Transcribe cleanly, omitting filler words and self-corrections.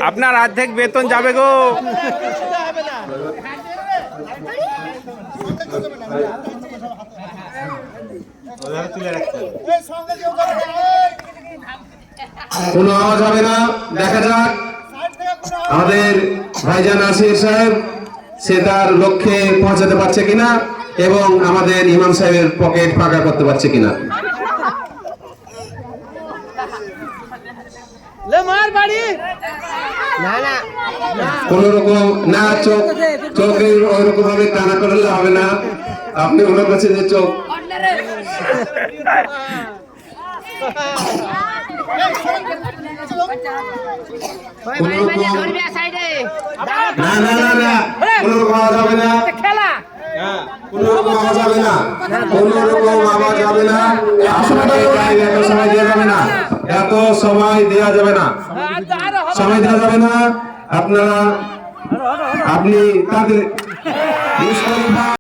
আপনার অর্ধেক বেতন যাবে গো। কোনো আওয়াজ হবে না। দেখা যাক আমাদের ভাইজান আসির সাহেব সে তার লক্ষ্যে পৌঁছাতে পারছে কিনা এবং আমাদের ইমাম সাহেবের পকেট ফাঁকা করতে পারছে কিনা। কোন রকম না চোখে ওইরকম ভাবে টানা করলে হবে না। আপনি মনে করছেন যে চোখ না না না না কোন রকম আওয়াজ হবে না। কোন রকম আওয়াজ হবে না। কোন রকম আওয়াজ হবে না। এত সময় দেওয়া যাবে না। এত সময় দেওয়া যাবে না। সময় দেওয়া যাবে না। আপনি তাদের